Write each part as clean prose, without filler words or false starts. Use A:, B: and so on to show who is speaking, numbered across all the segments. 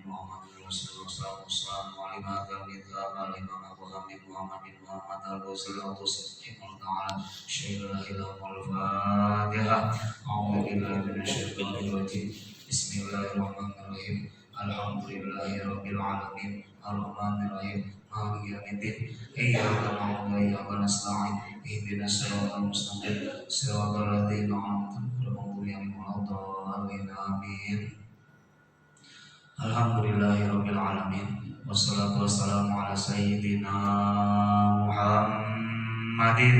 A: Muhammad wasallam wa lima kitab al-imam Abu Hamid Muhammad bin Muhammad al-Ghazali al-Qusaymi ta'ala syai'ul Fatiha. A'udzu billahi minasyaitonir rajim. Bismillahirrahmanirrahim. Alhamdulillahirabbil alamin. Ar-rahmanir rahim. Maliki yaumiddin. Iyyaka na'budu wa iyyaka nasta'in. Ihdinas siratal mustaqim. Siratal ladzina an'amta 'alaihim ghairil maghdubi 'alaihim. Amin. Alhamdulillahirabbil alamin. Wassalatu wassalamu ala sayyidina Muhammadin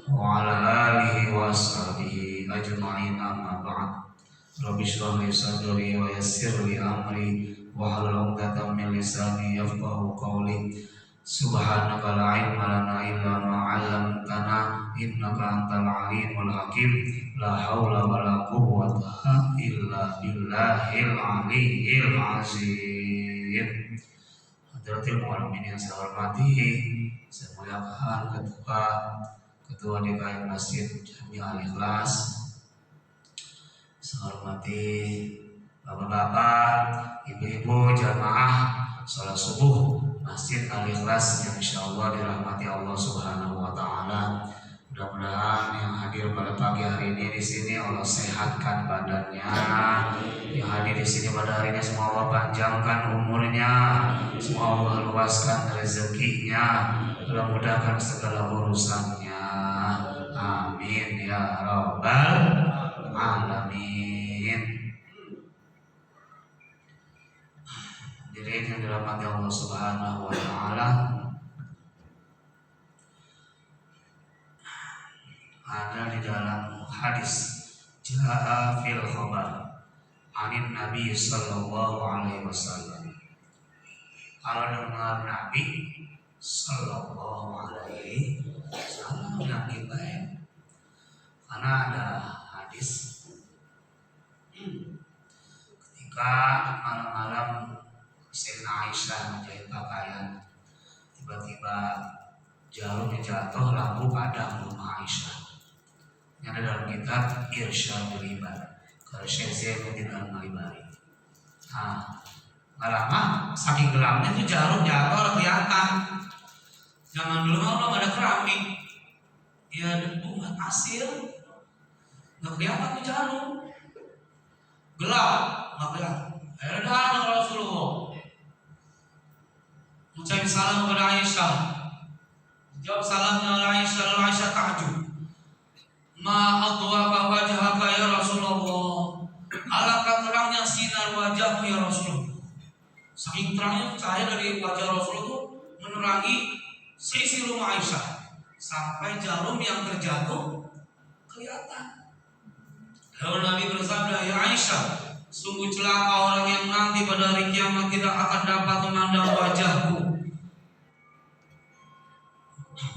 A: wa ala alihi wa ashabihi ajma'in, amma ba'd. Rabbi shrah li sadri wa yassir li amri wahlul 'uqdatam min lisani yafqahu qawli. Subhanaka la ilma lana illa ma 'allamtana innaka antal alimul hakim. La haula wala quwwata illa billahil aliyyil azim. Hadratil mu'minin yang saya hormati, saya muliakan Ketua DKM Masjid Jami Al-Ikhlas. Saya hormati bapak-bapak, ibu-ibu jamaah salat subuh Masjid Al-Ikhlas yang insyaallah dirahmati Allah Subhanahu wa taala. Mudah-mudahan yang hadir pada pagi hari ini di sini Allah sehatkan badannya. Yang hadir di sini pada hari ini semua Allah panjangkan umurnya, semua Allah luaskan rezekinya, Allah mudahkan segala urusannya. Amin ya rabbal alamin. Hadirin yang dirahmati Allah Subhanahu wa taala, ada di dalam hadis jaa fil khabar anin Nabi sallallahu alaihi wasallam. Kalau dengar Nabi sallallahu alaihi wasallam yang baik, karena ada hadis ketika malam-malam Sayyidina Aisyah menjahit pakaian, tiba-tiba jarumnya jatuh lampu padam rumah Aisyah. Yang ada dalam kitab Irsyadul Ibad karya Syekh Zainuddin Al-Malibari. Nggak lama saking gelapnya itu jarum jatuh kelihatan. Zaman dulu belum ada keramik, ya debu nggak pasir, nggak kelihatan tuh jarum, gelap nggak kelihatan. Akhirnya datang Rasulullah mengucapkan salam kepada Aisyah. Jawab salamnya oleh Aisyah, lalu Aisyah takjub. Ma adwaka wajhaka ya Rasulullah. Alangkah terangnya sinar wajahmu ya Rasulullah. Saking terangnya cahaya dari wajah Rasulullah itu menerangi seisi rumah Aisyah sampai jarum yang terjatuh kelihatan. Lalu Nabi bersabda, ya Aisyah, sungguh celaka orang yang nanti pada hari kiamat tidak akan dapat memandang wajahku.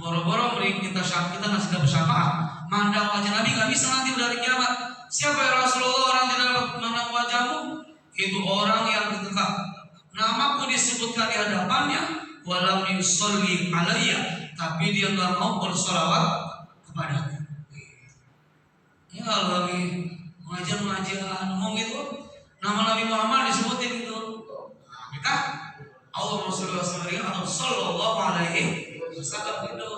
A: Boro-boro kita nggak sudah bersyafaat, mandang wajah Nabi nggak bisa nanti pada hari kiamat. Siapa ya Rasulullah orang tidak dapat memandang wajahmu? Itu orang yang tetap namaku disebutkan di hadapannya, walau yusolli alayya, tapi dia nggak mau bersolawat kepadaku. Ya kalau lagi pengajian ngomong gitu, nama Nabi Muhammad disebutin gitu. Kita Allahumma sholli wa sallim atau sallallahu alaihi wasallam gitu.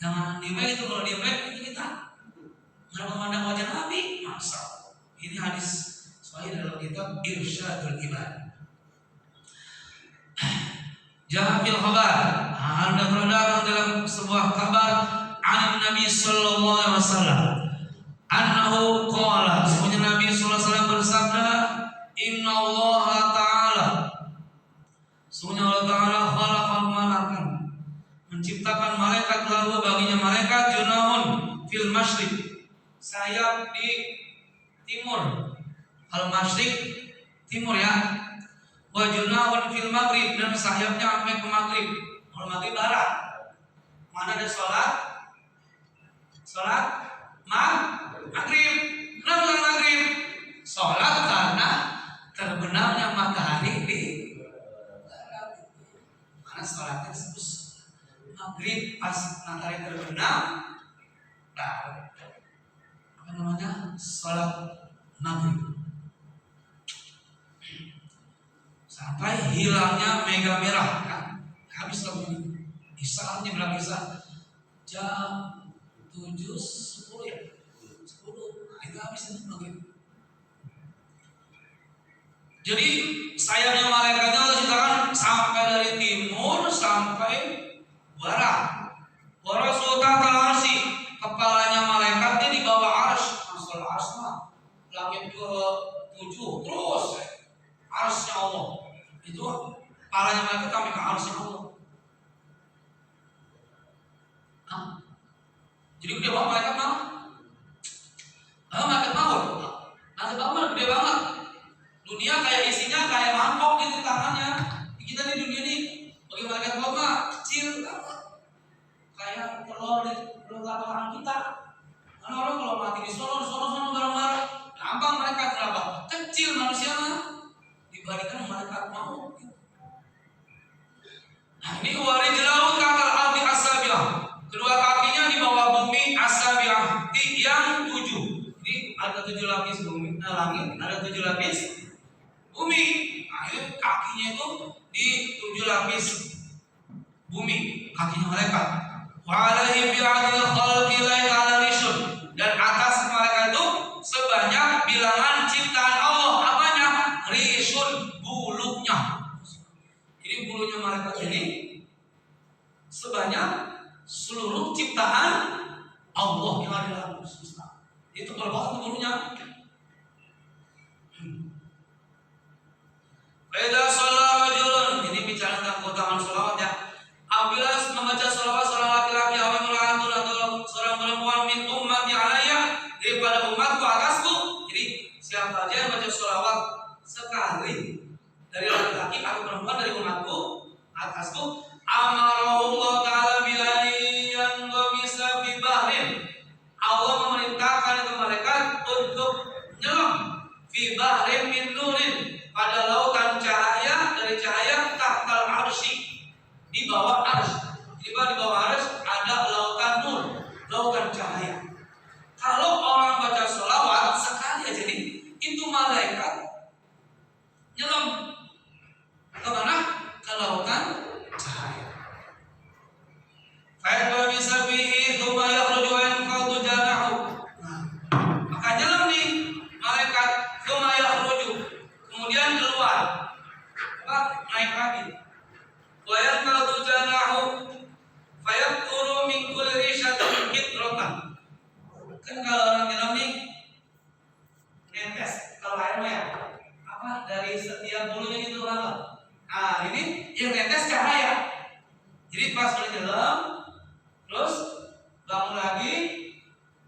A: Jangan dibaik itu, kalau dibaik itu kita nggak memandang wajah Nabi. Masa ini hadis sahih dalam kitab Irsyadul Ibad. Jahil khabar, ada terdapat dalam sebuah kabar an Nabi sallallahu alaihi wasallam annahu qala, sebenarnya Nabi sallallahu alaihi wasallam bersabda, inna Allah ta'ala, sebenarnya Allah ta'ala khalaqal malakan, menciptakan malaikat, lalu baginya malaikat junahun fil masyriq, sayap di timur, al masyriq timur ya, wa junahun fil maghrib, dan sayapnya sampai ke maghrib. Kalau maghrib barat, mana ada sholat maghrib. Kenapa maghrib? Sholat karena terbenamnya matahari di barat. Karena sholatnya disebut maghrib pas matahari terbenam, apa namanya? Sholat maghrib. sampai hilangnya mega merah kan, habis lagu Isya berapa Isya jam 7:10 ya 10, nah itu habis itu maghrib. Jadi sayapnya malaikatnya Allah ciptakan sampai dari timur sampai barat. Warasul tahtal arsy, kepalanya malaikatnya di bawah arsy. Masalah arsy mah langit ke-7 terus arsy Allah. Itu kepalanya malaikat sampai ke arsy Allah. Nah, jadi gede banget malaikat mah. Malaikat maut. Malaikat maut gede banget. Dunia kayak isinya kayak mangkok gitu tangannya. Kita di dunia ini bagi malaikat maut mah kecil banget. Kayak telur di lapangan kita. Karena orang kalau mati di sono bareng-bareng, gampang mereka kenapa? Kecil manusia mah dibandingkan malaikat maut. Nah ini warijlahu ta'al ardi asabiah. Kedua kakinya di bawah bumi asabiah yang 7. Jadi ada 7 lapis bumi, langit, ada 7 lapis bumi. Nah, kakinya itu di 7 lapis bumi, kakinya malaikat. Wa alaihi bi'adil khalqi la ta'alishun, dan atas malaikat itu sebanyak bilangan ciptaan Allah. Apanya? Rishun, bulunya. Jadi bulunya malaikat ini sebanyak seluruh ciptaan Allah yang ada dalam semesta. Itu berapa bulunya? Beda sholat rajulun, ini bicara tentang keutamaan sholawat ya. Apabila membaca sholawat seorang laki-laki atau seorang perempuan min ummati alayya, daripada umatku atasku. Jadi siapa aja yang baca sholawat sekali dari laki-laki atau perempuan dari umatku atasku, amarahullah ta'ala bilayan ghamisa fi bahrin, Allah memerintahkan itu malaikat untuk nyelam fi bahrin min nurin, pada lautan cahaya, dari cahaya tahtal arsy, di bawah arsy. Di bawah arsy ada lautan nur, lautan cahaya. Kalau orang baca sholawat sekali aja nih, itu malaikat nyelam ke mana? Ke lautan cahaya. Fa bisa bihi thumma yakhruju wa yanfadu janahu. Maka nyelam nih malaikat, thumma yakhruju, kemudian keluar, naik lagi. Wa yanfadu janahu fayaqturu min kulli rishatin qitratan. Kan kalau orang nyelam nih netes, kalau air mah ya apa, dari setiap bulunya itu apa? Ah, ini yang netes cahaya. Jadi pas menyelam terus bangun lagi,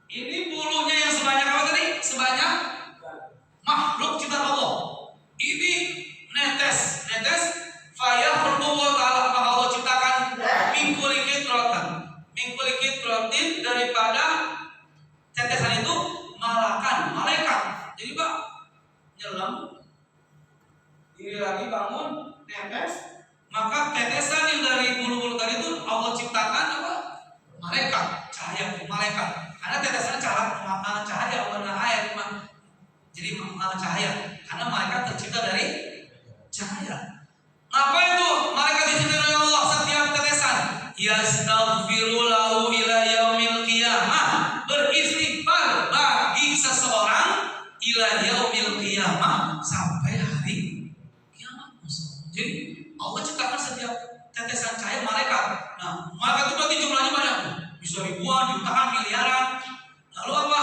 A: ini bulunya yang sebanyak apa tadi? Sebanyak makhluk ciptaan Allah. Ini netes fayaqturu ta'ala, maka Allah ciptakan min kulli qitratin, daripada tetesan itu malakan, malaikat. Jadi Pak nyelam, diri lagi bangun, netes, maka tetesan yang dari bulu-bulu tadi itu Allah ciptakan apa? Malaikat, cahaya malaikat. Karena tetesan cahaya warna air, jadi cahaya. Karena malaikat tercipta dari cahaya. Apa itu malaikat diciptakan oleh Allah? Setiap tetesan yastaghfiru lahu ila yaumil qiyamah, beristighfar bagi seseorang ila yaumil qiyamah, sampai hari kiamat. Jadi Allah ciptakan setiap tetesan cahaya malaikat. Nah, malaikat itu berarti jumlahnya banyak, bisa ribuan, jutaan, miliaran. Lalu apa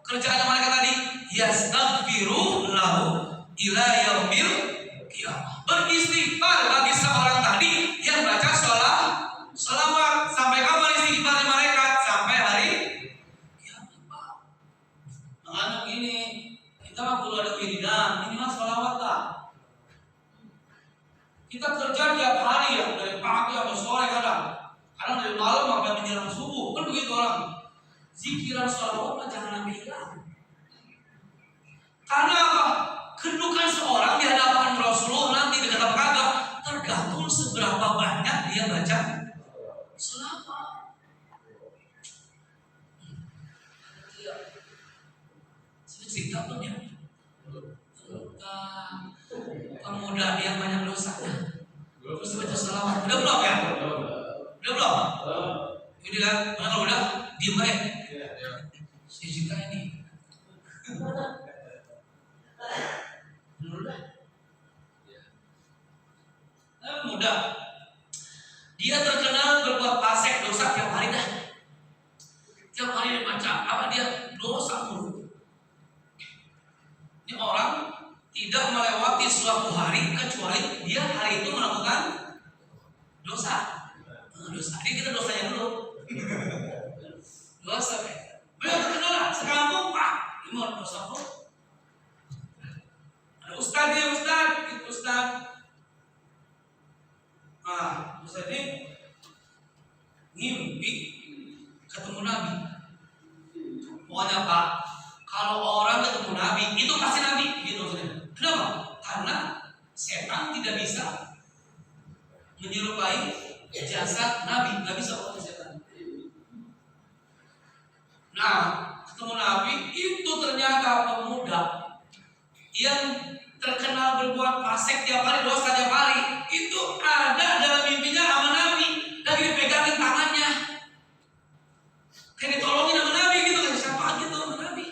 A: kerjaan malaikat tadi? Yastaghfiru lahu ila yaumil qiyamah, beristighfar bagi seorang tadi yang baca sholawat. Sampai kapan istighfar malaikat? Sampai hari kiamat, Pak. Makanya ini kita mah perlu ada wiridan, ini mah sholawat lah. Kita kerja tiap hari ya, dari pagi sampai sore kadang dari malam sampai menjelang subuh, kan begitu orang. Zikiran sholawat mah jangan sampai hilang. Karena apa? Kedudukan seorang di hadapan Rasulullah nanti dekat apa kagak tergantung seberapa banyak dia baca sholawat. Cerita pun ya. Kemudian muda yang banyak dosanya. Terus baca selawat. Udah belum ya? Udah belum? Udah kan? Mana kalau udah diem aja. Si Jika ini. Udah. Muda. Dia terkenal berbuat fasik dosa tiap hari dah. Tiap hari dia baca apa dia dosa mulu. Ini orang tidak melewati suatu hari kecuali dia hari itu melakukan dosa. Jadi kita dosanya dulu. Dosa. Beliau terkenal lah sekampung Pak. Ini mau dosa apa? Ada ustaz dia itu ustaz. Nah, ustaz ini ngimpi ketemu Nabi. Pokoknya Pak, kalau orang ketemu Nabi itu pasti Nabi, gitu maksudnya. Kenapa? Karena setan tidak bisa menyerupai jasad Nabi, nggak bisa orang setan. Nah, ketemu Nabi itu ternyata pemuda yang terkenal berbuat fasik tiap hari, dosa tiap hari. Itu ada dalam mimpinya sama Nabi, lagi dipegangin tangannya, kayak ditolongin sama Nabi gitu, kayak siapa gitu sama Nabi.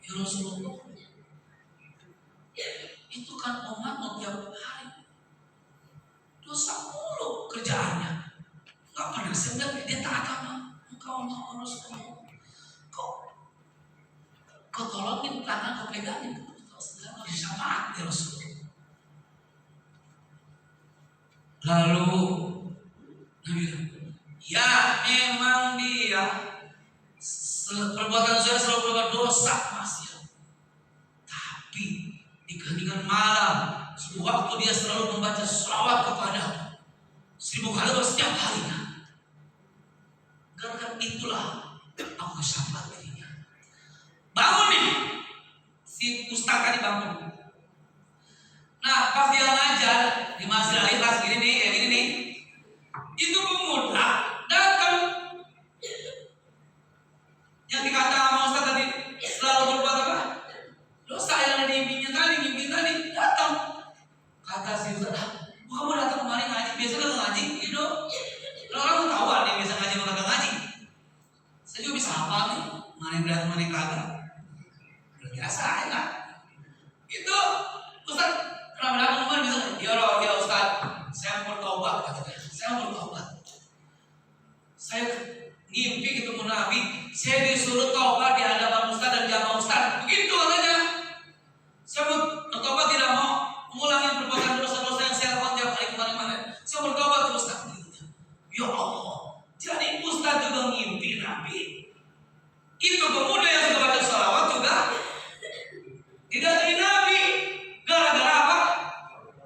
A: Ya Rasulullah, itu kan umat tiap hari dosa mulu kerjaannya, nggak pernah sebenarnya dia taat sama engkau Allah Rasulullah. Kau tolongin tangan, kau pegangin, kau disyafaat ya Rasulullah. Lalu Nabi bilang, ya memang dia perbuatan saya selalu berbuat dosa maksiat, tapi di keheningan malam sewaktu dia selalu membaca sholawat kepada 1000 kali setiap harinya. Karena itulah aku syafaat dirinya. Bangun nih si ustaz tadi bangun. Nah pas dia ngajar di Masjid Al-Ikhlas gini nih, ya gini nih, itu pemuda datang yang dikata sama ustaz tadi selalu berbuat apa? Dosa yang ada di mimpi tadi datang. Kata si ustaz, kamu datang kemarin ngaji, biasa kan ngaji gitu. Orang tahu ada yang biasa ngaji atau kagak ngaji. Saya juga bisa hafal nih, mana yang datang mana yang kagak. Biasa ya kan? Itu ustaz kenapa datang kemarin bisa? Ya ustaz, saya mau bertobat katanya. Saya mau bertobat. Saya ngimpi ketemu Nabi, saya disuruh taubat di hadapan ustaz dan jamaah ustaz. Begitu katanya. Saya mau bertobat, tidak mau mengulangi perbuatan dosa-dosa yang saya lakukan tiap hari kemarin. Saya bertobat ke ustaz. Ya Allah, jadi ustaz juga ngimpi Nabi. Itu pemuda yang sudah baca salawat juga tidak dari Nabi. Gara-gara apa?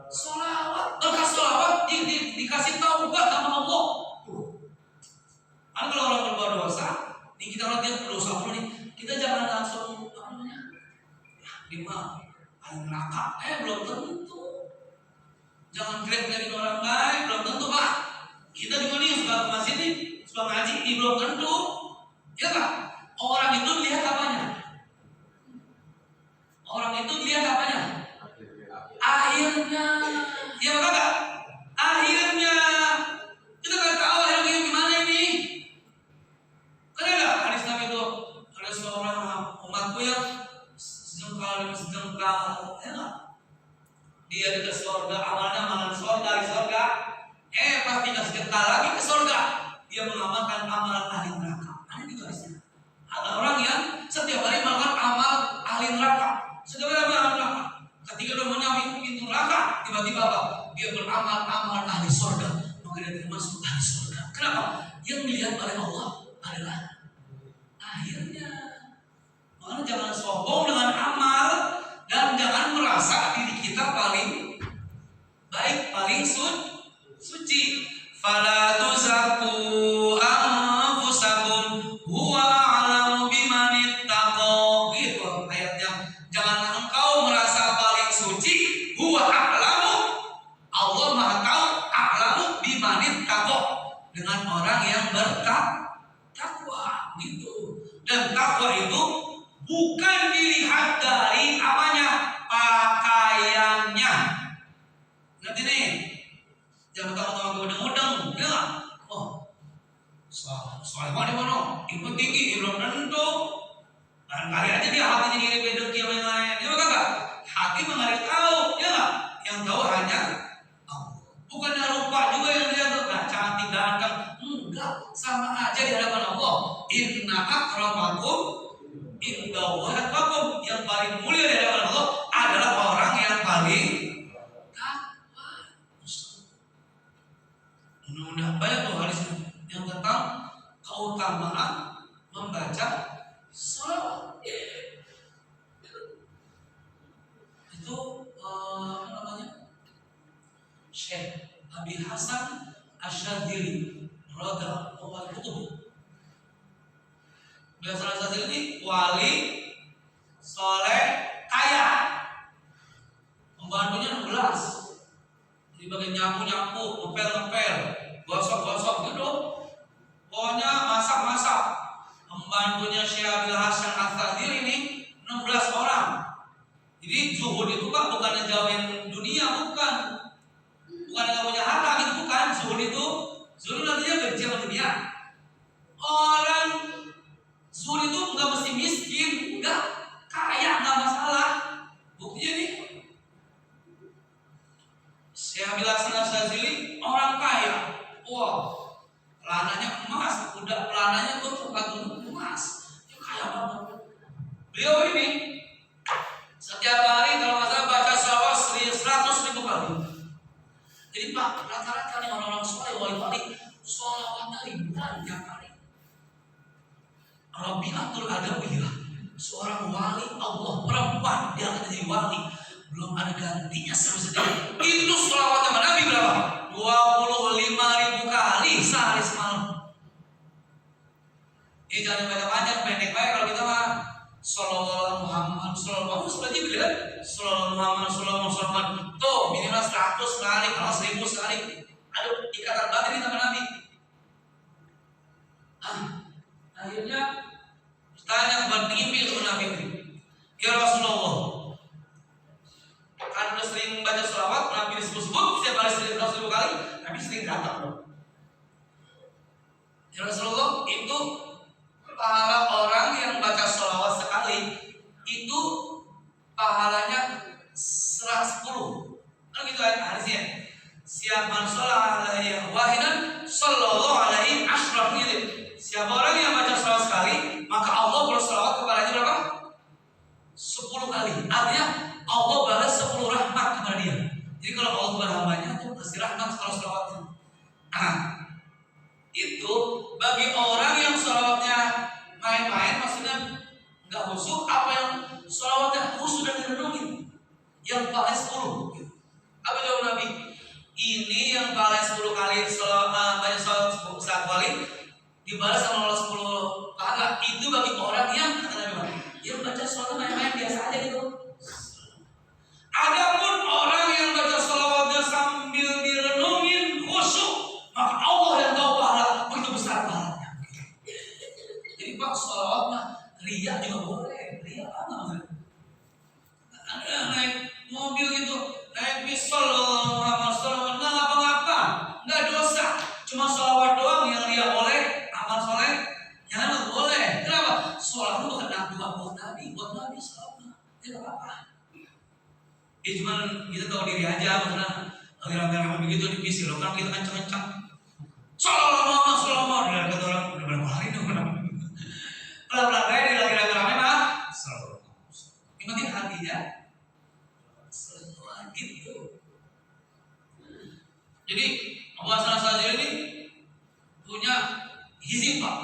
A: Salawat. Berkat salawat dikasih taubat sama Allah. Kalau orang berbuat dosa, nih kita lihat dia berdosa dulu nih, kita jangan langsung apa namanya? Lima, paling neraka. Belum tentu. Jangan grab-grabin orang baik, belum tentu Pak. Kita juga nih suka ke masjid nih, suka ngaji, belum tentu. Ya Pak. Orang itu lihat apanya? Orang itu lihat apanya? Akhirnya, ya kakak. Akhirnya kita nggak tahu akhirnya gimana ini. Kan ada hadis Nabi itu, ada seorang umatku yang sejengkal, ya nggak? Dia di surga, amalan surga di surga. Pas dikasih jengkal lagi ke surga, dia mengamalkan amalan ahli neraka. Ada di hadisnya. Ada orang yang setiap hari melakukan amal ahli neraka. Setiap hari amal ahli neraka. Ketika dia menyamai pintu neraka, tiba-tiba apa? Dia beramal ahli surga. Maka dia termasuk ahli surga. Kenapa? Yang dilihat oleh Allah adalah akhirnya. Makanya jangan sombong dengan amal dan jangan merasa diri kita paling baik, paling suci. Fala tuzakku anfusakum huwa a'lamu biman ittaqa. Gitu ayatnya. Janganlah engkau merasa paling suci, huwa a'lamu. Allah Maha tahu, a'lamu biman ittaqa, dengan orang yang bertakwa gitu. Dan takwa itu bukan dilihat dari apanya? Pakaiannya. Nanti nih, jangan tahu-tahu udang-udang, ya nggak? Oh, soal mana? Ikut tinggi, belum tentu. Barangkali aja dia hatinya iri beda yang lain, ya enggak? Hati mengalir tahu, ya nggak? Yang tahu hanya Allah. Bukannya rupa juga yang dia tuh, nah, cantik ganteng, enggak, sama aja di hadapan Allah. Inna akramakum indallahi atqakum. Yang paling mulia di hadapan Allah adalah orang yang paling takwa. Mudah-mudahan banyak tuh hadis yang tentang keutamaan membaca salawat. Itu apa namanya? Syekh Abi Hasan Asyadzili radhiyallahu anhu. Beliau salah satu ini wali soleh kaya, pembantunya 16. Jadi bagian nyapu-nyapu, ngepel-ngepel, gosok-gosok gitu. Pokoknya masak-masak. Pembantunya Syekh Abi Hasan Asyadzili ini 16 orang. Jadi zuhud itu Pak bukan jauhin dunia, bukan nggak punya harta gitu, bukan. Zuhud nantinya benci sama dunia. Orang zuhud itu nggak mesti miskin, nggak kaya nggak masalah. Buktinya nih, Syekh Abi Hasan Asyadzili orang kaya, wah, pelananya emas, udah pelananya tuh batu emas, ya kaya banget. Beliau ini setiap hari kalau nggak salah baca salawat 100.000 kali. Jadi Pak, rata-rata nih orang-orang soleh wali-wali salawatnya ribuan tiap hari. Rabi'atul Adawiyah, seorang wali Allah perempuan, dia akan jadi wali, belum ada gantinya sedikit. Itu salawat sama Nabi berapa? 25.000 kali sehari semalam. Ini jangan banyak-banyak, pendek baik kalau kita mah Sallallahu Muhammad Sallallahu seperti bilang Sallallahu Muhammad Sallallahu tuh minimal 100 kali, kalau 1000 sekali. Aduh, ikatan batin sama Nabi. Akhirnya tanya kepada pengimpi Nabi ini, ya Rasulullah, kan udah sering baca selawat, Nabi disebut-sebut setiap hari 100.000 kali, Nabi sering datang. Ya Rasulullah, itu pahala orang yang baca sholawat sekali itu pahalanya 110. Kan gitu kan hadisnya. Siapa man sholat alaihi wahidan sallallahu alaihi asyraf gitu. Siapa orang yang baca sholawat sekali, maka Allah bersolawat kepadanya berapa? 10 kali. Artinya Allah balas 10 rahmat kepada dia. Jadi kalau Allah berhamanya itu pasti rahmat kalau sholawatnya. Itu bagi orang yang sholawatnya main-main, maksudnya nggak khusyuk, apa yang sholawatnya khusyuk dan direnungin, yang paling 10 gitu. Apa jawab Nabi? Ini yang paling 10 kali banyak sholawat 1 kali dibalas sama Allah 10 pahala. Itu bagi orang yang kata Nabi, yang baca sholawat main-main biasa aja gitu. Adapun orang yang baca sholawatnya sambil direnungin khusyuk, maka Allah yang tahu pahala begitu besar pahalanya. Jadi Pak, sholawat mah riya juga boleh. Riya apa namanya? Ada naik mobil gitu, naik bis Muhammad sallallahu nggak ngapa-ngapa, nggak dosa, cuma sholawat doang yang riya boleh, amal soleh yang nggak boleh. Kenapa? Sholawat itu bukan buat Nabi, sholawat tidak apa-apa. Ya cuma kita tahu diri aja, maksudnya lagi rame-rame begitu di bis, kalau kan kita kencang-kencang. Sallallahu dari kata orang udah berapa hari dong pelan-pelan kayak dia lagi rame-rame mah sallallahu. Ini penting hatinya selalu gitu. Jadi Abu Hasan Asyadzili ini punya hizib Pak.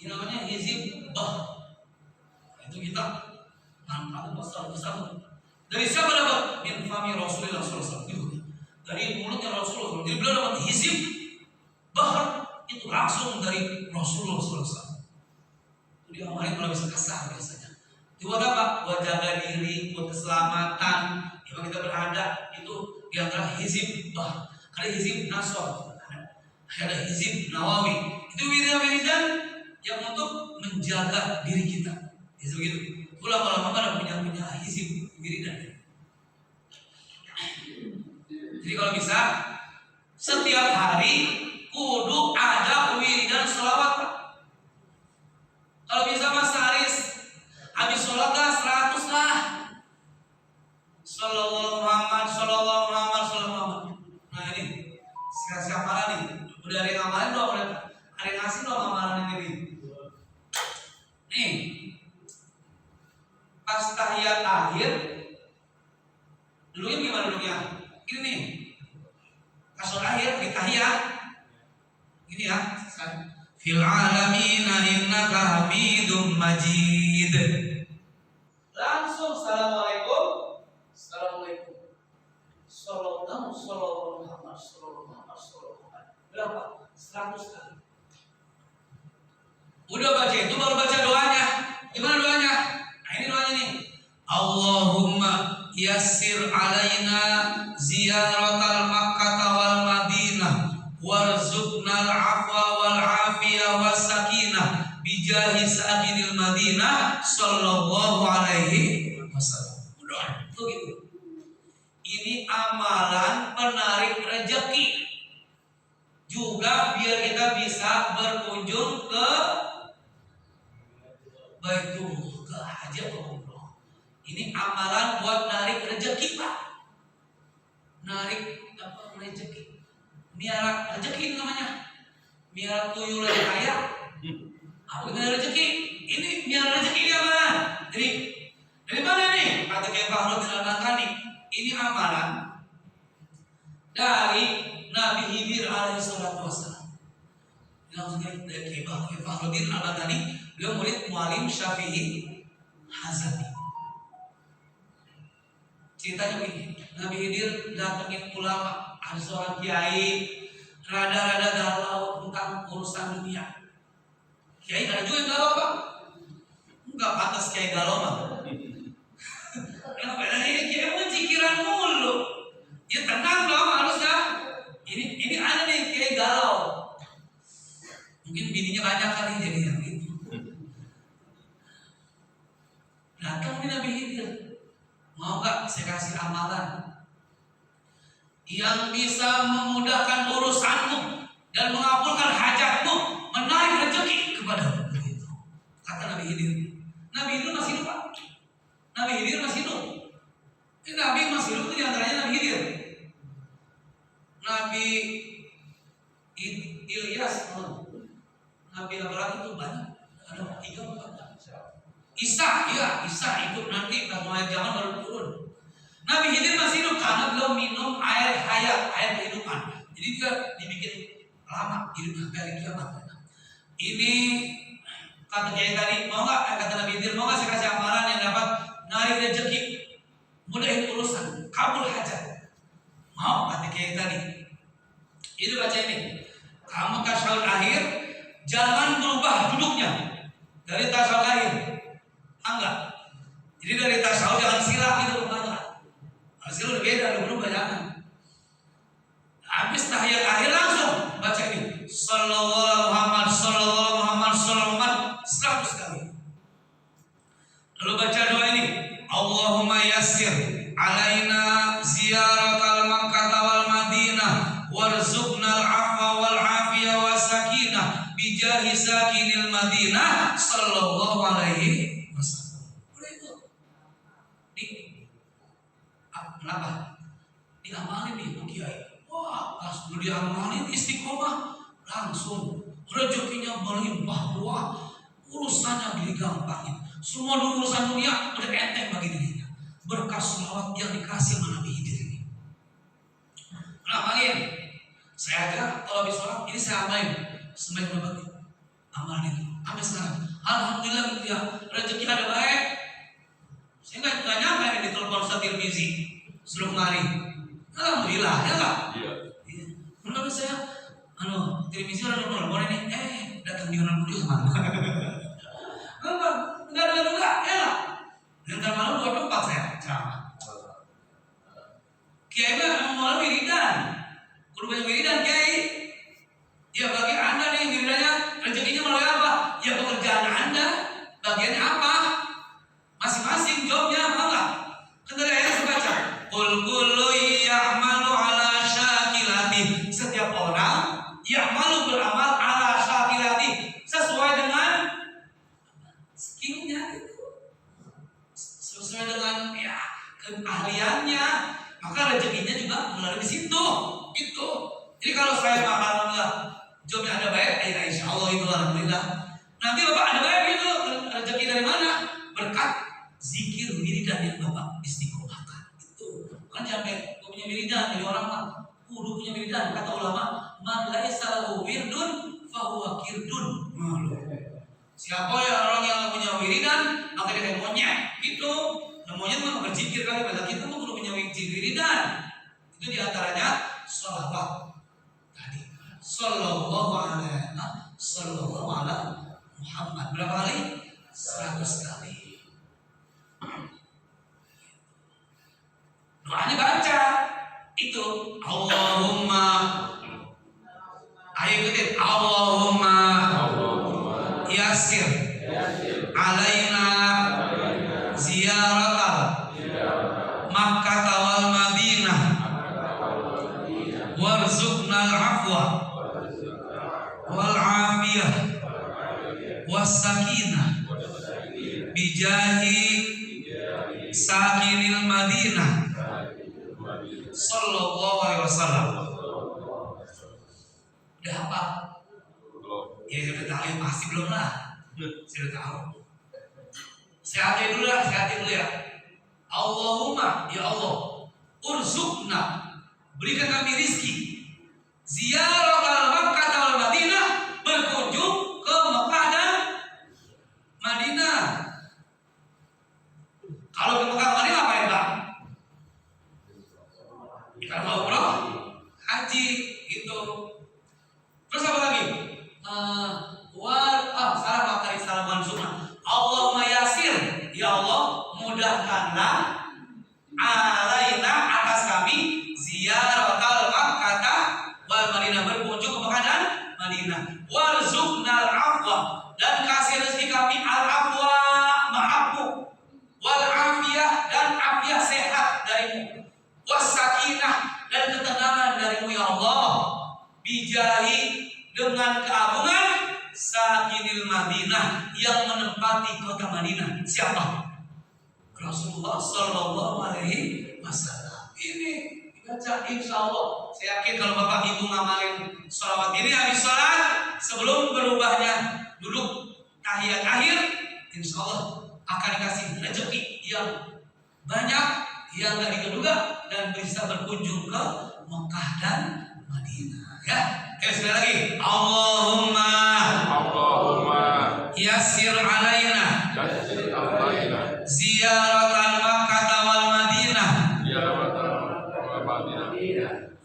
A: Ini namanya hizib bah. Itu kita manfaat besar. Dari siapa dapat? Min fami Rasulullah sallallahu alaihi wasallam. Dari mulutnya Rasulullah. Jadi beliau dapat hizib bahar itu langsung dari Rasulullah SAW. Itu diamalin kalau bisa kasar biasanya. Itu buat apa? Buat jaga diri, buat keselamatan. Kalau kita berada itu diantara hizib bahar. Ada hizib naswar, ada hizib nawawi. Itu wiridan yang untuk menjaga diri kita. Itu begitu. Ulama-ulama pada punya hizib wiridan. Jadi kalau bisa setiap hari kudu ada wiridan sholawat. Kalau bisa mas sehari habis sholat lah 100 lah. Sallallahu Muhammad, sallallahu Muhammad, sallallahu Muhammad. Nah ini siapa nih? Udah ada yang ngamalin dong, ada yang ngasih dong amalan ini. Nih, pas tahiyat akhir, dulunya gimana dulunya? Ini nih, pas akhir di tahiyat, ini ya. Fil alamina innaka hamidum majid. Langsung assalamualaikum, assalamualaikum. Sallallahu Muhammad, sallallahu Muhammad, sallallahu Muhammad. Berapa? 100 kali. Udah baca itu baru baca doanya. Gimana doanya? Nah ini doanya nih. Allahumma yassir alaina ziyaratal Makkah wal Madinah warzuqnal afwa wal afiyah was sakinah bijahi sakinil Madinah sallallahu alaihi wasallam. Udah itu gitu. Ini amalan penarik rezeki. Juga biar kita bisa berkunjung ke Baitul, ke haji atau umroh. Ini amalan buat narik rezeki, Pak. Narik apa rezeki? Miara rezeki namanya. Miara tuyul yang kaya. Apa itu rezeki? Ini miara rezeki dia mana? Jadi dari mana nih? Kata Kiai Fahrudin Al-Bantani. Ini amalan dari Nabi Khidir alaihi salatu wassalam. Langsung dari Kiai Fahrudin Al-Bantani, beliau murid Muallim Syafi'i Hazami. Ceritanya begini, Nabi Khidir datengin ulama, ada seorang kiai rada-rada galau tentang urusan dunia. Kiai ada juga yang galau, Pak. Enggak pantas kiai galau, Pak. Kenapa ini kiai mau cikiran mulu? Ya tenang dong harusnya. Ini ada nih kiai galau. Mungkin bininya banyak kali jadi yang gitu. Datang nih Nabi Khidir. Mau gak saya kasih amalan yang bisa memudahkan urusanmu dan mengabulkan hajatmu, menarik rezeki kepadamu. Begitu kata Nabi Khidir. Nabi Khidir masih hidup, Pak. Nabi Khidir masih hidup. Ini Nabi masih hidup itu diantaranya Nabi Khidir. Nabi Ilyas, Nabi Abraham itu banyak. Ada 3-4. Isa itu nanti mulai zaman baru turun. Nabi Khidir masih hidup karena belum minum air hayat, air kehidupan. Jadi dia dibikin lama hidupnya sampai hari kiamat. Ini kata Kiai tadi, mau nggak? Kata Nabi Khidir, mau nggak saya kasih amalan yang dapat narik rezeki, mudahin urusan, kabul hajat. Mau? Kata Kiai tadi. Itu baca ini. Kamu tasyahud akhir, jangan berubah duduknya dari tasyahud akhir. Enggak. Jadi dari tasyahud jangan sila gitu enggak. Hasil udah beda, udah berubah jangan. Habis tahiyat akhir langsung baca ini. Sallallahu Muhammad, sallallahu Muhammad, sallallahu Muhammad 100 kali. Lalu baca doa ini. Allahumma yassir alaina ziyaratal Makkah wal Madinah warzuqnal afwa wal afiyah was sakinah bijahi sakinil Madinah sallallahu alaihi wasallam. Kenapa? Diamalin nih Pak Kiai. Wah, pas udah diamalin istiqomah langsung rezekinya berlimpah ruah, urusannya digampangin. Semua urusan dunia udah enteng bagi dirinya. Berkah selawat yang dikasih sama Nabi Khidir ini. Amalin. Saya aja kalau habis sholat ini saya amalin sampai berbagi amalan itu. Sampai sekarang. Alhamdulillah gitu ya. Rezeki ada baik. Saya nggak nyangka ini ditelepon Ustaz Tirmizi sebelum kali. Alhamdulillah ya nggak? Iya. Menurut saya, Tirmizi orang nomor ini, datang di orang Kudus mana? Enggak ada juga, ya. Dan malam 24 saya ceramah. Kiai mah mau wiridan, kudu banyak wiridan Kiai. Ya bagi anda nih wiridannya rezekinya melalui apa? Ya pekerjaan anda, bagiannya apa? Masing-masing jobnya apa enggak? Kan tadi ayat saya baca, Qul kullu ya'malu ala maka rezekinya juga melalui situ. Gitu. Jadi kalau saya makan enggak, jobnya ada baik, ya insya Allah itu alhamdulillah. Nanti bapak ada baik itu rezeki dari mana? Berkat zikir wiridan yang bapak istiqomahkan. Itu kan sampai punya wiridan, jadi orang mah kudu punya wiridan. Kata ulama, man laisa lahu wirdun fahuwa kirdun. Siapa ya orang yang punya wiridan, maka dia kayak monyet. Gitu. Nah, monyet mah berzikir kali, pada kita mah kudu punya wiridan. Itu diantaranya sholawat tadi. Sallallahu ala Muhammad. Berapa kali? 100 kali. Doanya baca itu Allahumma, ayo ikutin Allahumma yasir alaina ziyaratal Makkah wal Madinah warzuqnal afwa wal afiyah was sakinah bijahi sakinil Madinah sallallahu alaihi wasallam. Udah apa? Ya sudah tahu, pasti belum lah. Sudah tahu. Sehatin dulu ya. Allahumma, ya Allah, urzuqna, berikan kami rizki ziarah al-Makkah wal Madinah, berkunjung ke Mekah dan Madinah. Kalau ke Mekah Madinah ngapain, Pak? Kita mau umroh, haji gitu. Terus apa lagi? Salam mansukna. Allahumma yasir, ya Allah, mudahkanlah alaina atas kami ziyaratal Makkah wal Madinah, berkunjung ke Mekah dan Madinah. Warzuqnal afwa, dan kasih rezeki kami al-afwa, maafmu, wal afiyah, dan afiyah sehat darimu, was sakinah, dan ketenangan darimu ya Allah, bijahi, dengan keagungan sakinil Madinah, yang menempati kota Madinah. Siapa? Rasulullah sallallahu alaihi wasallam. Ini dibaca insya Allah. Saya yakin kalau bapak ibu ngamalin sholawat ini habis sholat, sebelum berubahnya duduk tahiyat akhir, insya Allah akan dikasih rezeki yang banyak, yang gak diduga, dan bisa berkunjung ke Mekah dan Madinah. Ya, sekali lagi. Allahumma yassir alaina ziyaratal Makkah wal Madinah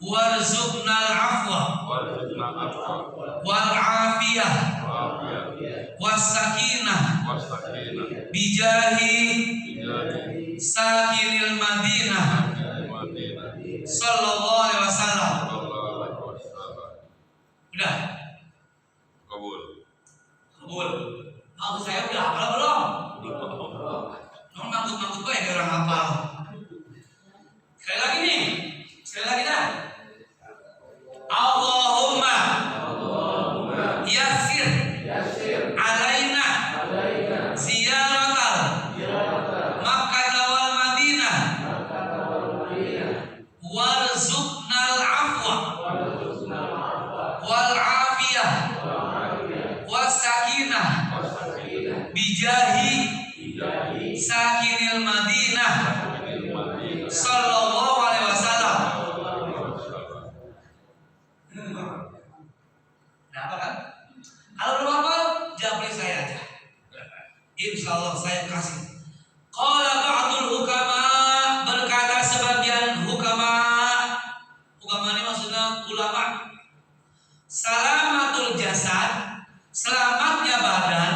A: warzuqnal afwa wal afiyah was sakinah bijahi sakinil Madinah sallallahu alaihi wasallam. Udah? Kabul. Maksud saya udah hafal belum? Belum. Maksud gue ya orang hafal. Sekali lagi dah. Allahumma yassir alaina ziyaratal Makkah wal Madinah warzuqnal afwa wal afiyah was sakinah bijahi sakinil Madinah sallallahu alaihi wasallam. Nah, apa kan? Kalau belum hafal, jawab saya aja. Insya Allah saya kasih. Qala ba'dul hukama, berkata sebagian hukama. Hukama ini maksudnya ulama. Salamatul jasad, selamatnya badan,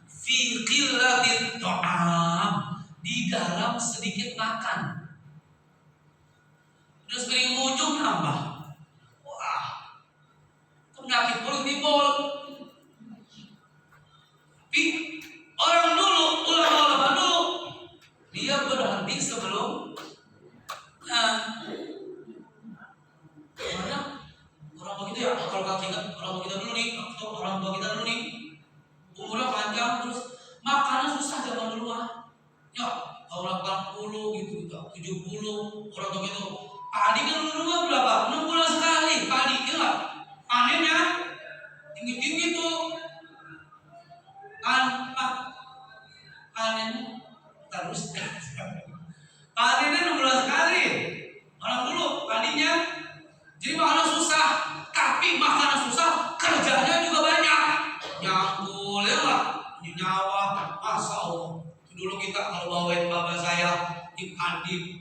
A: fi qillatit ta'am, di dalam sedikit makan. Terus beri ujung nambah. Wah, penyakit perut timbul. Tapi orang dulu, ulama-ulama dulu, dia berhenti sebelum orang tua kita ya, kalau orang tua kita dulu nih, umurnya panjang, terus makanan susah zaman dulu ya, tahun 80 gitu, 70, orang tua contoh gitu. Padi kan rumah berapa? 6 bulan sekali padi, ya nggak? Panennya tinggi-tinggi tuh. Panen terus. Panennya 6 bulan sekali. Orang dulu padinya. Jadi makanan susah, tapi makanan susah kerjanya juga banyak. Nyangkul ya nggak? Nyawa, masya Allah. Dulu kita kalau bawain bapak saya di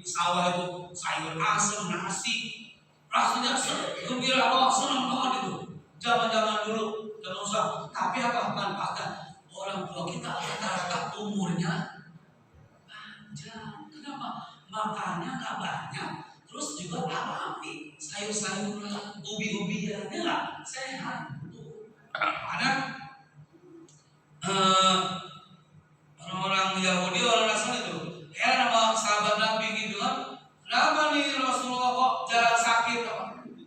A: sawah itu sayur asem, nasi, rasanya gembira banget, senang banget itu. Zaman-zaman dulu, zaman susah. Tapi apa manfaatnya? Orang tua kita rata-rata umurnya panjang. Kenapa? Makannya nggak banyak. Terus juga alami, sayur-sayuran, ubi-ubiannya nggak sehat. Ada orang-orang Yahudi, orang Nasrani itu heran sama sahabat Nabi gitu kan. Kenapa nih Rasulullah kok jarang sakit?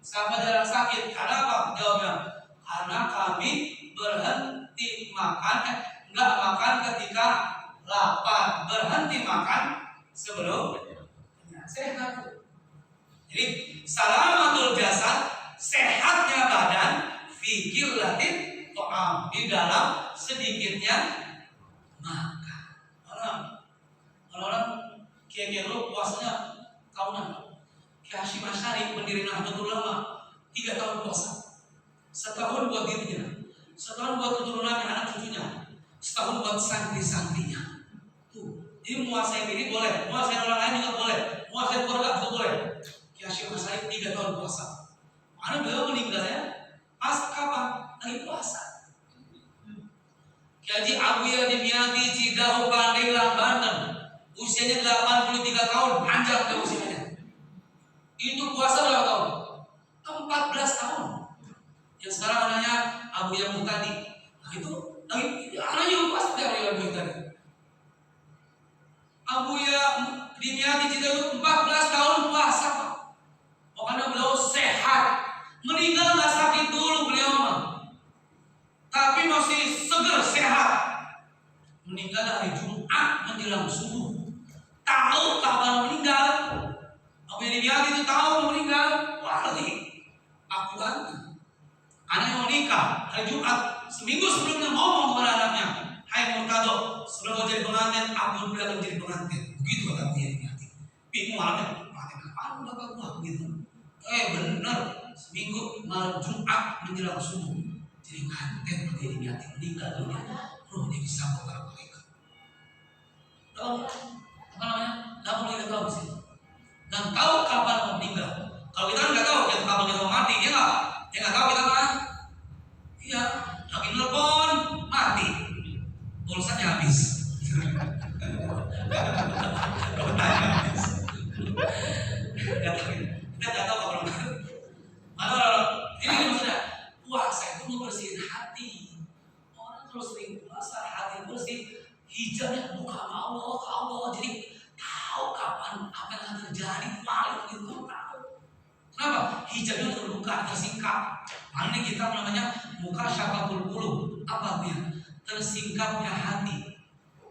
A: Sahabat jarang sakit. Karena apa? Jawabnya, karena kami berhenti makan, nggak makan ketika lapar, berhenti makan sebelum sehat. Jadi salamatul jasad, sehatnya badan, fikir latin to'am, di dalam sedikitnya makan. Orang-orang kiai-kiai dulu puasanya tahunan. Kiai Hasyim Asy'ari pendiri Nahdlatul Ulama 3 tahun puasa. Setahun buat dirinya, setahun buat keturunannya, anak cucunya, setahun buat santri-santrinya. Tuh, jadi muasain ini boleh, muasain orang lain juga boleh, muasain keluarga juga boleh. Kiai Hasyim Asy'ari 3 tahun puasa. Mana beliau meninggalnya pas kapan? Lagi puasa. Kiai Abu Yadi Miati Cidahu Pandeglang Banten, usianya 83 tahun, panjang ke usianya. Itu puasa berapa tahun? 14 tahun. Yang sekarang anaknya Abu Yadi Muhtadi. Nah itu lagi anaknya juga puasa tiap hari Abu Yadi. Abu Yadi Miati Cidahu 14 tahun puasa. Makanya beliau sehat, meninggal nggak sakit dulu beliau mah, tapi masih seger sehat. Meninggal hari Jumat menjelang subuh. Tahu kapan meninggal? Abu Yadi itu tahu meninggal, wali. Aku ganti. Anaknya mau nikah hari Jumat, seminggu sebelumnya ngomong kepada anaknya, hai Murtado, sebelum kau jadi pengantin, aku dulu akan jadi pengantin. Begitu kata Abu Yadi. Bingung malamnya, pengantin apaan bapak gua gitu. Benar, seminggu malam Jumat menjelang subuh jadi kanten berdiri di hati, meninggal dunia, rohnya disambut para malaikat. Tahu apa namanya? 83 tahun sih. Dan tahu kapan mau meninggal. Kalau kita nggak tahu, ya kapan kita mau mati, ya nggak? Ya nggak tahu kita mah. Iya, lagi telepon mati, pulsanya habis. Kita nggak tahu kalau mana ini maksudnya puasa itu membersihin hati. Orang terus sering puasa, hati bersih, hijabnya buka Allah, jadi tahu kapan apa yang akan terjadi, paling itu tahu. Kenapa? Hijabnya terbuka, tersingkap. Ini kita namanya muka syafatul qulub. Apa artinya? Tersingkapnya hati.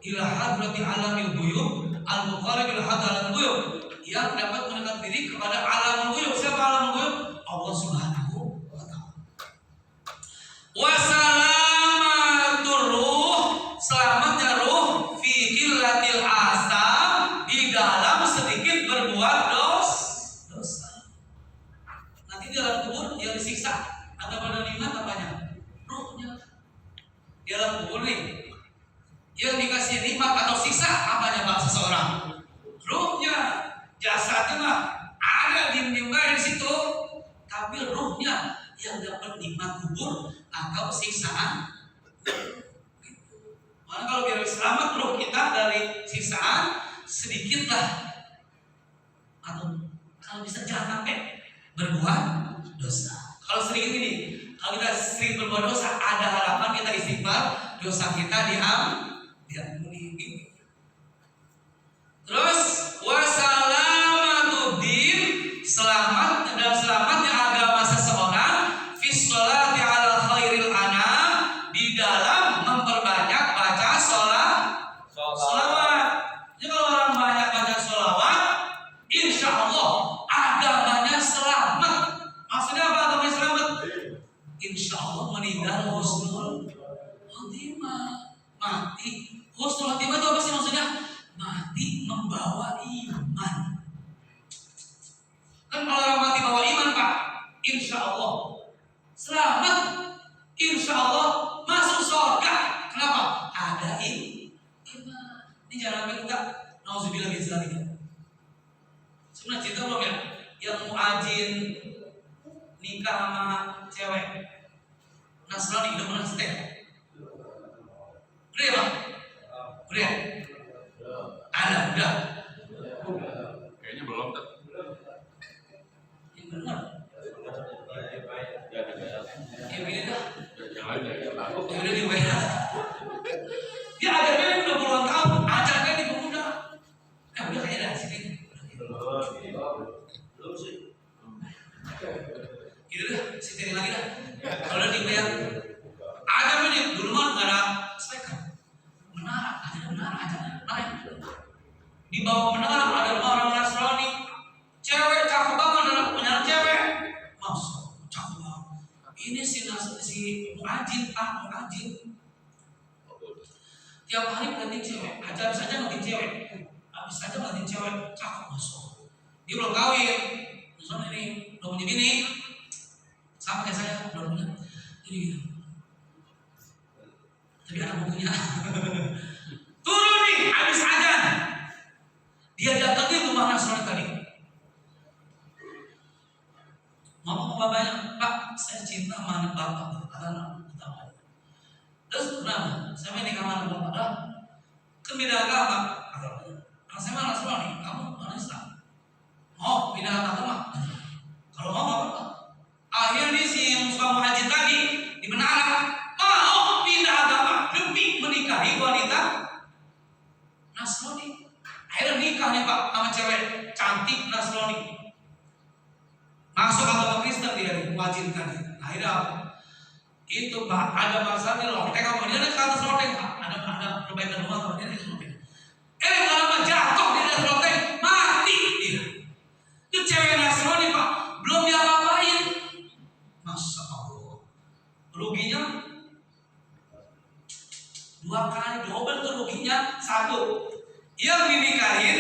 A: Ila hadrati alamil ghuyub, al-muqarrib ila hadratil ghuyub. Yang dapat mendekat diri kepada alamul ghuyub. Siapa alamul ghuyub? Allah Subhanahu wa ta'ala. Wasalamatur ruh, selamatnya ruh fi qillatil asam, di dalam sedikit berbuat dosa. Nanti di dalam kubur yang disiksa ada pada nikmat apanya? Ruhnya. Di dalam kubur nih yang dikasih nikmat atau siksa apanya Pak seseorang? Ruhnya. Jasadnya mah ada di situ, tapi ruhnya yang dapat nikmat kubur atau siksaan. Mana kalau biar selamat ruh kita dari siksaan, sedikitlah atau kalau bisa jangan sampai berbuat dosa. Kalau sedikit ini, kalau kita sering berbuat dosa, ada harapan kita istighfar, dosa kita diampuni. Terus wasalamatud-din, selamat dan selamatnya agama seseorang fi sholati ala khairil anam, di dalam memperbanyak baca sholawat. Jadi kalau orang banyak baca sholawat, insya Allah orang mati bawa iman Pak, insya Allah selamat, insya Allah masuk surga. Kenapa? Ada iman. Ini jangan sampai kita nauzubillah min dzalik. Sebenarnya cinta belum ya? Yang muajin nikah sama cewek Nasrani udah pernah setel? Udah ya Bang? Udah ya? Ada, udah.
B: Kayaknya belum tuh.
A: Yang benar. Yang begini dah.
B: Yang lain ya.
A: Yang udah di WA. Dia ajarnya udah puluhan tahun, ajarnya di pemuda. Udah kayaknya dah sini. Belum sih. Gitu dah, sini lagi dah. Kalau di WA, ajarnya nih dulu mah nggak ada speaker. Menara, aja. Di bawah menara ada orang Nasrani, cewek cakep banget, ada penyiar cewek, masuk cakep banget. Ini si muajin, muajin. Tiap hari ganti cewek, habis aja ganti cewek, cakep masuk. Dia belum kawin, misalnya ini belum punya bini, sama kayak saya belum punya, jadi gitu. Tapi ada bukunya. Turun nih, habis ajan. Dia datangnya rumah Nasrani tadi. Ngomong sama bapaknya, Pak, saya cinta sama anak bapak. Kata anak pertama. Terus kenapa? Saya main nikah sama anak bapak. Kan beda agama. Kalau saya mah Nasrani, kamu mana Islam? Mau beda agama? Kalau mau apa? Akhirnya si yang suka muhajir tadi di menara mau pindah agama demi menikahi wanita Nasrani. Akhirnya nikah nih Pak sama cewek cantik Nasrani. Masuk agama Kristen dia nih, wajib tadi. Akhirnya apa? Itu Pak ada masalah loteng sama dia ke atas loteng Pak. Ada perbaikan rumah sama dia di loteng. Nggak lama jatuh di atas loteng, mati dia. Itu cewek Nasrani Pak, belum diapa-apain. Masya Allah. Ruginya 2 kali, double tuh ruginya. 1, yang dinikahin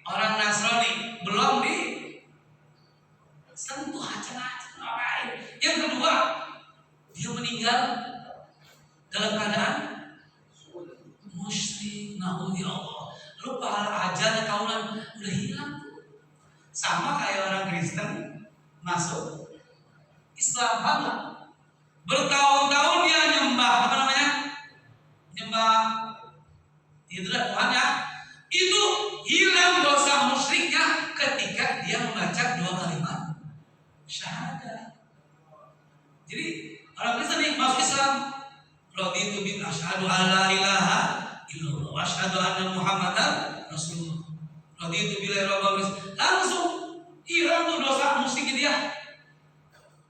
A: orang Nasrani belum di sentuh aja ngapain. Yang kedua, dia meninggal dalam keadaan musyrik. Ya Allah, lu pahala ajar kaulan udah hilang. Sama kayak orang Kristen masuk Islam banget. Bertahun-tahun dia nyembah apa namanya? Nyembah itulah Tuhan ya. Itu hilang dosa musyriknya ketika dia membaca 2 kalimat syahadat. Jadi orang Kristen nih masuk Islam, raditu bi asyhadu alla ilaha illallah wa asyhadu anna muhammadan rasulullah. Raditu billahi rabbil langsung hilang tuh dosa musyriknya dia.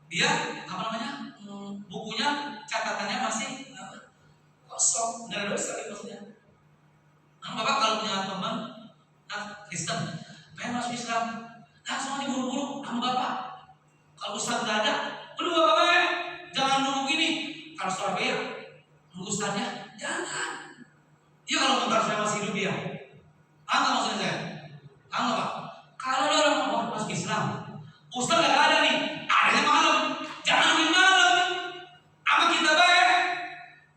A: Dia apa namanya? Bukunya catatannya masih kosong, nggak ada dosa maksudnya. Nah, Bapak kalau punya teman Kristen, pengen masuk Islam, langsung aja buru-buru sama Bapak. Kalau Ustaz nggak ada, perlu Bapak jangan nunggu gini. Kalau Surabaya, nunggu Ustaznya, jangan. Dia kalau bentar saya masih hidup dia. Apa maksudnya saya? Apa Pak? Kalau ada orang mau masuk Islam, Ustaz nggak ada nih, adanya malam, jangan ambil malam. Sama kita baik,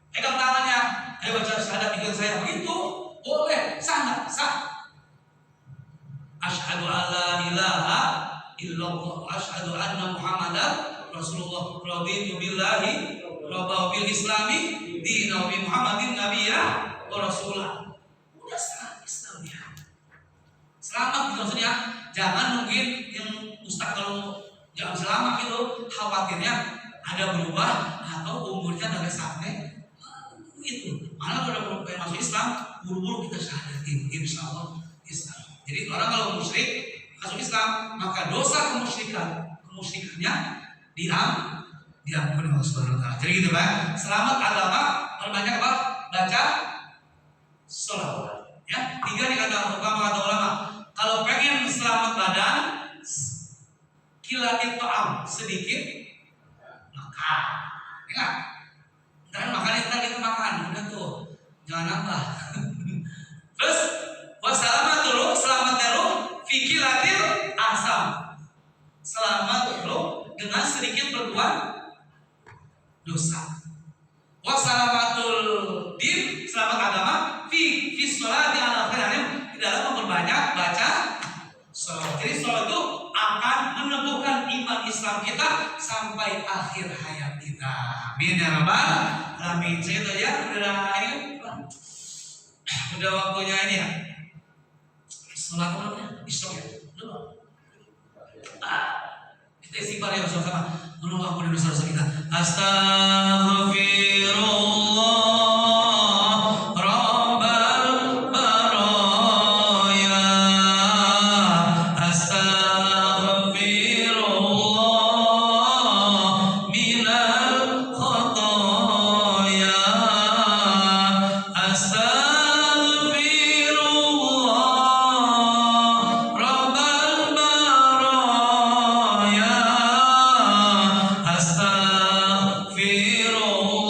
A: pegang tangannya, ayo baca syahadat ikut saya begitu. Boleh, sah. Asyhadu alla ilaha illallah wa asyhadu anna muhammadan rasulullah. Raditu billahi rabbil bil islami dina bi muhammadin nabiyya wa rasulah. Udah sah Islam ya. Selamat gitu maksudnya. Jangan mungkin yang ustaz kalau jangan selamat itu khawatirnya ada berubah atau umurnya dari sampai itu. Malah kalau udah masuk Islam, buru-buru kita syahadatin, insya Allah Islam. Jadi orang kalau musyrik masuk Islam, maka dosa kemusyrikannya diampuni oleh Subhanahu wa Ta'ala. Jadi gitu Pak. Selamat agama, perbanyak apa? Baca sholawat. Ya, 3 dikatakan kata ulama. Kalau pengen selamat badan, kilatin ta'am sedikit makan. Ya. Ntar makan kita makan, udah tuh. Jangan nambah. Terus wassalamat dulu, selamat dulu, fikilatil asam. Selamat bro dengan sedikit berbuat dosa. Wasalamatul din, selamat agama fi sholati ala khairin, di dalam memperbanyak baca sholawat. Jadi sholawat itu akan meneguhkan iman Islam kita sampai akhir hayat kita. Amin ya rabbal alamin. Saya tadi ya udah waktunya ini ya. Sholat namanya Isra ya. Kita istighfar ya bersama-sama. Tolong ampuni dosa-dosa kita. Astaghfirullah Rabbal baraya. Astaghfirullah minal khataya. Astaghfirullah Rabbal baraya. Astaghfirullah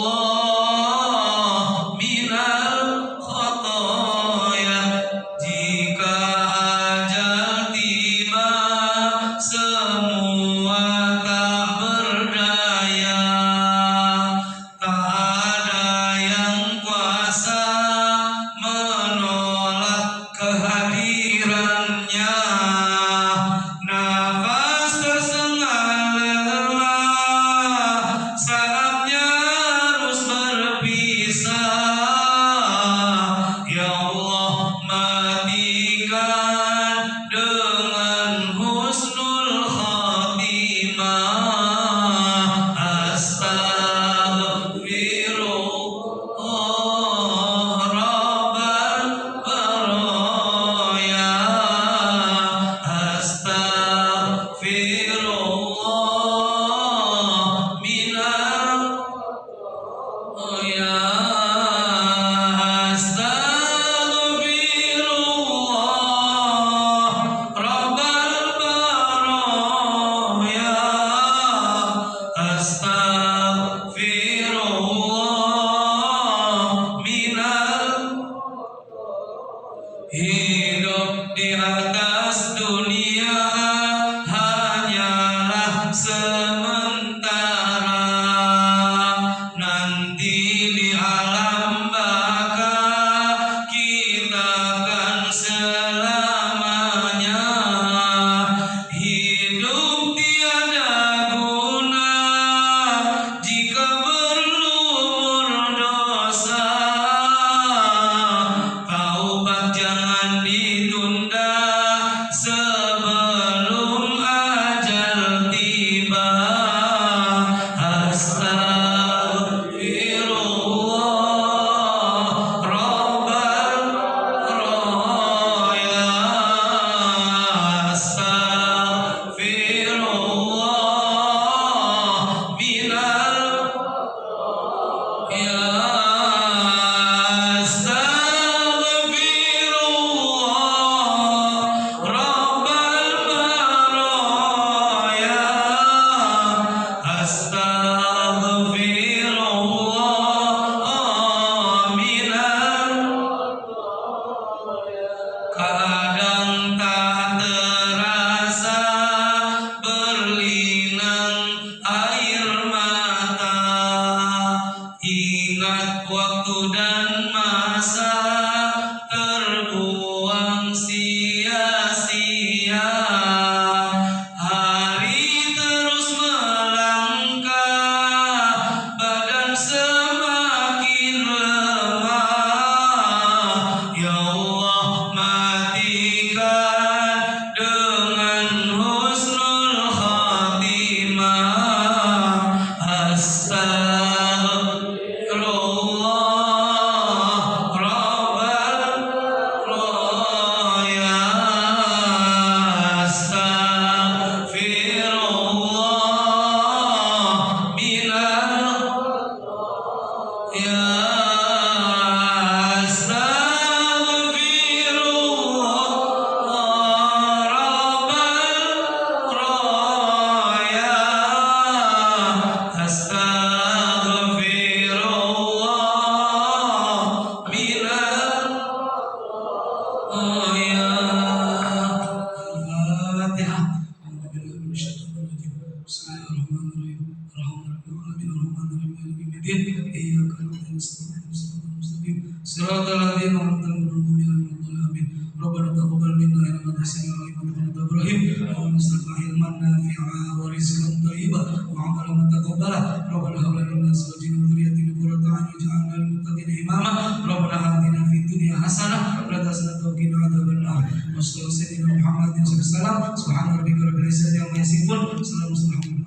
A: الدين إياك نعبد ونستعين صراط المستقيم صراط الذين أنعمت عليهم غير المغضوب عليهم آمين ربنا تقبل منا إنك أنت السميع العليم وتب إبراهيم اللهم صل علما نافعا ورزقا طيبا وعملا متقبلا ربنا هب لنا من أزواجنا وذرياتنا قرة أعين واجعلنا للمتقين إماما ربنا آتنا في الدنيا حسنة ولا حسنة وقنا عذاب النار وصلى الله سيدنا محمد صلى الله عليه وسلم سبحان ربك رب العزة عما يصفون سلام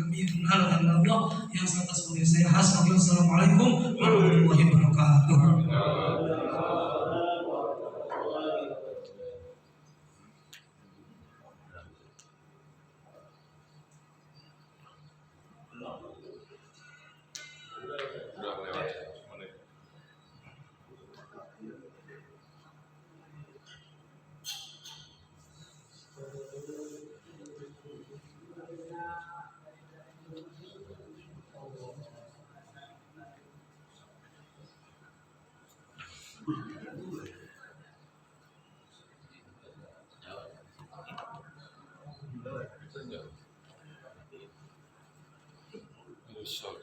A: kami benar dan Allah yang seatas mulia saya hasbunallah. Assalamualaikum warahmatullahi wabarakatuh.
B: Udah lewat menit. Bisa nggak? Insya Allah.